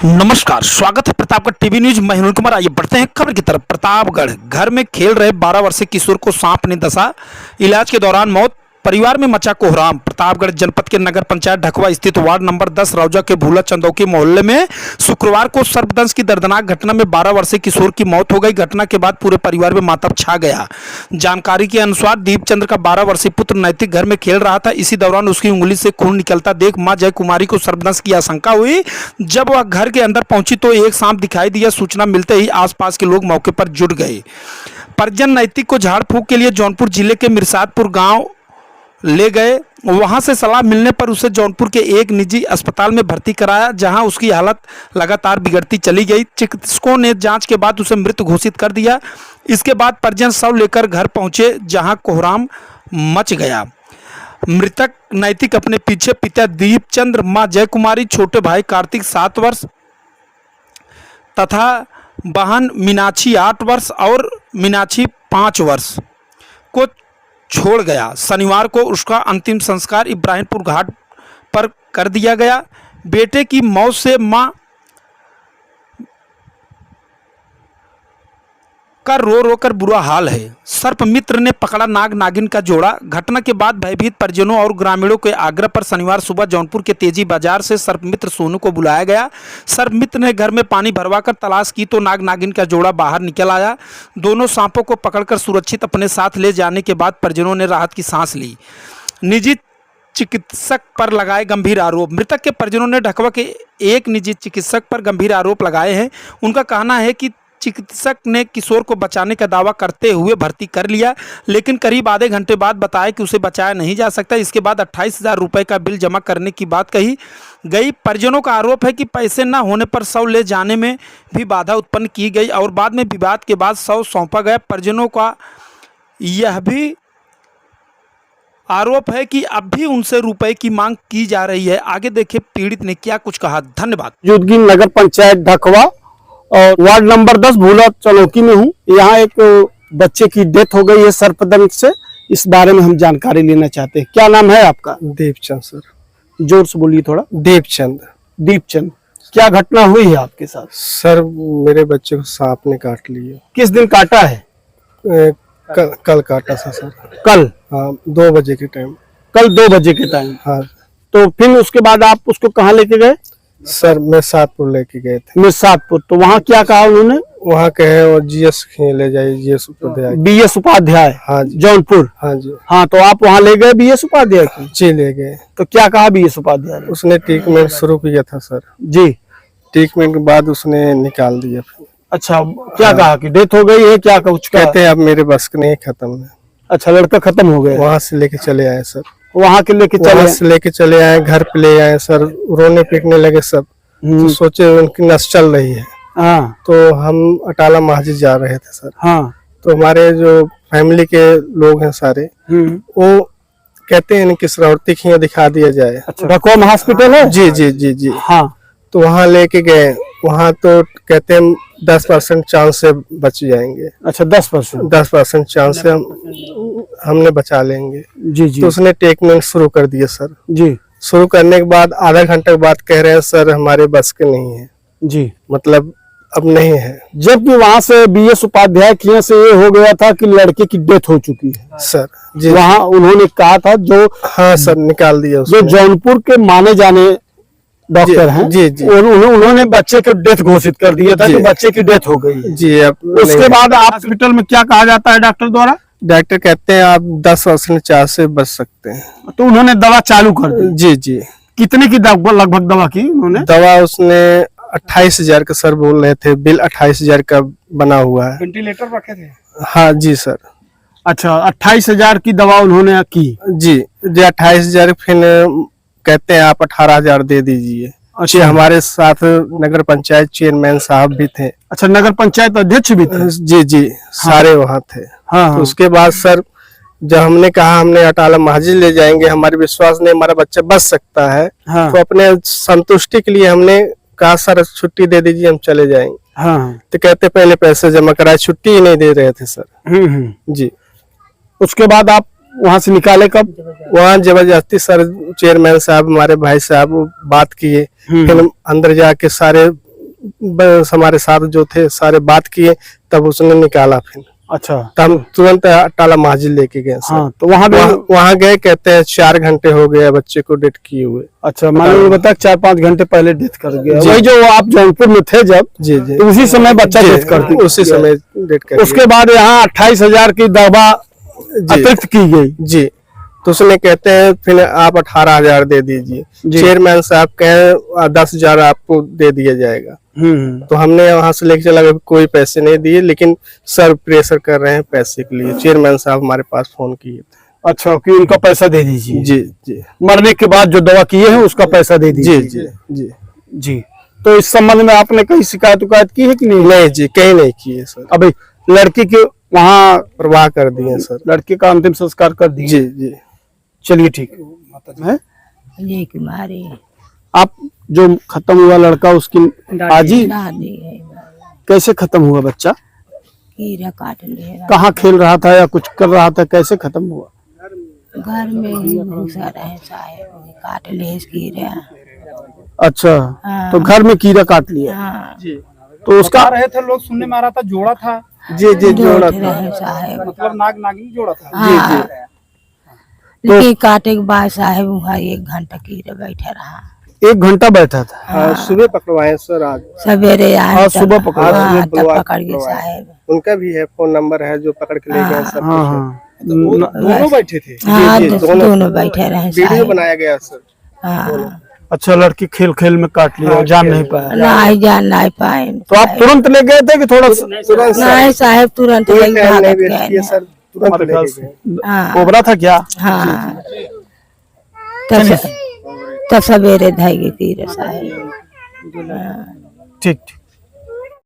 नमस्कार, स्वागत है प्रतापगढ़ टीवी न्यूज। मैं हिरुल कुमार। आइए बढ़ते हैं खबर की तरफ। प्रतापगढ़ घर में खेल रहे 12 वर्षीय किशोर को सांप ने डसा, इलाज के दौरान मौत, परिवार में मचा कोहराम। प्रतापगढ़ जनपद के नगर पंचायत ढकवा स्थित वार्ड नंबर 10 रौजा के भूला चंदौकी मोहल्ले में शुक्रवार को सर्पदंश की दर्दनाक घटना में 12 वर्षीय किशोर की मौत हो गई। घटना के बाद पूरे परिवार में मातम छा गया। जानकारी के अनुसार दीपचंद्र का 12 वर्षीय पुत्र नैतिक घर में खेल रहा था। इसी दौरान उसकी उंगली से खून निकलता देख मां जय कुमारी को सर्पदंश की आशंका हुई। जब वह घर के अंदर पहुंची तो एक सांप दिखाई दिया। सूचना मिलते ही आसपास के लोग मौके पर जुट गए। परिजन नैतिक को झाड़ फूंक के लिए जौनपुर जिले के मिर्सादपुर गांव ले गए। वहां से सलाह मिलने पर उसे जौनपुर के एक निजी अस्पताल में भर्ती कराया, जहां उसकी हालत लगातार बिगड़ती चली गई। चिकित्सकों ने जांच के बाद उसे मृत घोषित कर दिया। इसके बाद परिजन शव लेकर घर पहुंचे, जहां कोहराम मच गया। मृतक नैतिक अपने पीछे पिता दीपचंद्र, मां जय कुमारी, छोटे भाई कार्तिक 7 वर्ष तथा बहन मीनाक्षी 8 वर्ष और मीनाक्षी 5 वर्ष को छोड़ गया। शनिवार को उसका अंतिम संस्कार इब्राहिमपुर घाट पर कर दिया गया। बेटे की मौत से मां का रो रो कर बुरा हाल है। सर्प मित्र ने पकड़ा नाग नागिन का जोड़ा। घटना के बाद भयभीत परिजनों और ग्रामीणों के आग्रह पर शनिवार सुबह जौनपुर के तेजी बाजार से सर्प मित्र सोनू को बुलाया गया। सर्प मित्र ने घर में पानी भरवाकर तलाश की तो नाग नागिन का जोड़ा बाहर निकल आया। दोनों सांपों को पकड़कर सुरक्षित अपने साथ ले जाने के बाद परिजनों ने राहत की सांस ली। निजी चिकित्सक पर लगाए गंभीर आरोप। मृतक के परिजनों ने ढकवा के एक निजी चिकित्सक पर गंभीर आरोप लगाए हैं। उनका कहना है कि चिकित्सक ने किशोर को बचाने का दावा करते हुए भर्ती कर लिया, लेकिन करीब आधे घंटे बाद बताया कि उसे बचाया नहीं जा सकता। इसके बाद 28,000 रुपये का बिल जमा करने की बात कही गई। परिजनों का आरोप है कि पैसे न होने पर शव ले जाने में भी बाधा उत्पन्न की गई और बाद में विवाद के बाद शव सौंपा गया। परिजनों का यह भी आरोप है कि अब भी उनसे रुपए की मांग की जा रही है। आगे देखें पीड़ित ने क्या कुछ कहा। धन्यवाद। मौजूदगी नगर पंचायत ढकवा और वार्ड नंबर 10 भूला चौकी में हूँ। यहाँ एक बच्चे की डेथ हो गई है सर्पदंश से। इस बारे में हम जानकारी लेना चाहते हैं। क्या नाम है आपका? दीपचंद सर। जोर से बोलिए थोड़ा। दीपचंद, क्या घटना हुई है आपके साथ? सर मेरे बच्चे को सांप ने काट लिया। किस दिन काटा है? कल काटा था सर। कल? हाँ, 2 बजे के टाइम। कल 2 बजे के टाइम? हाँ। तो फिर उसके बाद आप उसको कहाँ लेके गए? सर मैं सातपुर लेके गए थे। मिर्सादपुर। तो वहाँ क्या कहा उन्होंने? वहाँ कहे और जीएस ले जाइए, जीएस उपाध्याय। बीएस उपाध्याय? हाँ जी। जौनपुर? हाँ जी। हाँ, तो आप वहाँ ले गए बीएस उपाध्याय की? जी ले गए। तो क्या कहा बीएस उपाध्याय ने? उसने ट्रीटमेंट शुरू किया था सर जी। ट्रीटमेंट के बाद उसने निकाल दिया। अच्छा, क्या कहा कि डेथ हो गई है? क्या कुछ कहते हैं अब मेरे बस का नहीं, खत्म है। अच्छा, लड़का खत्म हो गया? वहाँ से लेके चले आए सर। वहाँ के लेके चले आए, घर पे ले आए सर। रोने पीटने लगे सब। तो सोचे उनकी नस चल रही है। हाँ। तो हम अटाला मस्जिद जा रहे थे सर। हाँ। तो हमारे जो फैमिली के लोग हैं सारे, वो कहते हैं कि श्रावती खिया दिखा दिया जाए। अच्छा, ढकवा हॉस्पिटल है? जी जी जी जी। हाँ। तो वहाँ लेके गए। वहाँ तो कहते हैं 10% चांस से बच जाएंगे। अच्छा, 10% चांस से हमने बचा लेंगे। जी जी। तो उसने ट्रीटमेंट शुरू कर दिया सर। जी। शुरू करने के बाद आधा घंटे के बाद कह रहे हैं सर हमारे बस के नहीं है। जी। मतलब अब नहीं है। जबकि वहाँ से बीएस उपाध्याय की से ये हो गया था कि लड़के की डेथ हो चुकी है सर जी। वहाँ उन्होंने कहा था जो, हाँ सर, निकाल दिया जो जौनपुर के माने जाने डॉक्टर हैं। जी जी। उन्होंने बच्चे की डेथ घोषित कर दिया था कि बच्चे की डेथ हो गई है। जी। अब उसके बाद हॉस्पिटल में क्या कहा जाता है डॉक्टर द्वारा? डॉक्टर कहते हैं आप 10% चांस से बच सकते हैं। तो उन्होंने दवा चालू कर दी? जी जी। कितने की लगभग दवा की उन्होंने? दवा उसने 28,000 का सर बोल रहे थे। बिल 28,000 का बना हुआ है। वेंटिलेटर रखे थे? हाँ जी सर। अच्छा, 28,000 की दवा उन्होंने की? जी जी। 28,000 फिर कहते हैं आप 18,000 दे दीजिए। अच्छा। हमारे साथ नगर पंचायत चेयरमैन साहब भी थे। अच्छा, नगर पंचायत अध्यक्ष भी थे? जी जी। सारे वहाँ थे। हाँ। तो उसके बाद सर जब हमने कहा हमने अटाला मस्जिद ले जाएंगे, हमारे विश्वास नहीं हमारा बच्चा बच सकता है। हाँ। तो अपने संतुष्टि के लिए हमने कहा सर छुट्टी दे दीजिए, हम चले जाएंगे। हाँ। तो कहते पहले पैसे जमा कराए, छुट्टी ही नहीं दे रहे थे सर। जी। उसके बाद आप वहाँ से निकाले कब? वहाँ जबरदस्ती सर चेयरमैन साहब हमारे भाई साहब बात किए। फिर अंदर जाके सारे हमारे साथ जो थे सारे बात किए, तब उसने निकाला फिर। अच्छा, तो हम तुरंत टाला माजिद लेके गए सर। हाँ, तो वहाँ वहाँ गए, कहते हैं 4 घंटे हो गए बच्चे को डेथ किए हुए। अच्छा, मैंने ये बताया 4-5 घंटे पहले डेथ कर गया। जी। वही जो आप जौनपुर में थे जब, जी जी, तो उसी समय बच्चा डेथ कर दिया। उसी समय डेथ कर उसके बाद यहाँ 28,000 की दवा अतिरिक्त की गई। जी। तो उसने कहते हैं फिर आप 18,000 दे दीजिए। चेयरमैन साहब कहे 10,000 आपको दे दिया जाएगा। तो हमने वहां से लेके चला गया, कोई पैसे नहीं दिए, लेकिन सर प्रेशर कर रहे हैं पैसे के लिए। चेयरमैन साहब हमारे पास फोन किए थे। अच्छा, कि उनका पैसा दे दीजिए। जी जी, मरने के बाद जो दवा किए हैं उसका पैसा दे दीजिए। जी जी जी जी। तो इस संबंध में आपने कहीं शिकायत की है कि नहीं? नहीं जी, कहीं नहीं किए सर। अभी लड़की के वहाँ परवाह कर दिए सर। लड़की का अंतिम संस्कार कर दिए। जी जी, चलिए ठीक है। ये कुमारी आप जो खत्म हुआ लड़का, उसकी आजी दादी है, कैसे खत्म हुआ बच्चा? कीड़ा काट लिया। कहाँ खेल रहा था या कुछ कर रहा था, कैसे खत्म हुआ? घर में ही घुसा रहे साहेब, वही काट लिए कीड़ा। अच्छा, हाँ। तो घर में कीड़ा काट लिया। हाँ, तो उसका रहे थे लोग, सुनने में आ रहा था जोड़ा था। जी जी, जोड़ा जोड़ते रहे साहेब। मतलब नाग नागिन जोड़ा था। हाँ, लेकिन काटे के बाद साहेब वहाँ 1 घंटा कीड़ा बैठा रहा। 1 घंटा बैठा था। हाँ, सुबह पकड़वाए सर आज। सवेरे आए हाँ, तब- सुबह पकड़वाए। हाँ, सुबह तब पकड़ गए पकड़वाए। साहेब। उनका भी है, फोन नंबर है, जो पकड़ के ले गए सब। हाँ हाँ, दोनों बैठे थे। हाँ, जी, दोनों बैठे रहे वीडियो साहेब। बनाया गया सर। हाँ, अच्छा, लड़की खेल खेल में काट लिया, जान नहीं पाया। नहीं जान नहीं पाए। तो आप तुरंत ले गए थे कि थोड़ा तुरंत नहीं साहेब, तुरंत कोई लेके टाइम नहीं भागत वेस्ट किए गए। सर, तुरंत लेके गए। हाँ। कोबरा था क्या? हाँ, तब सवेरे धागे कीड़ा साहेब। ठीक ठीक।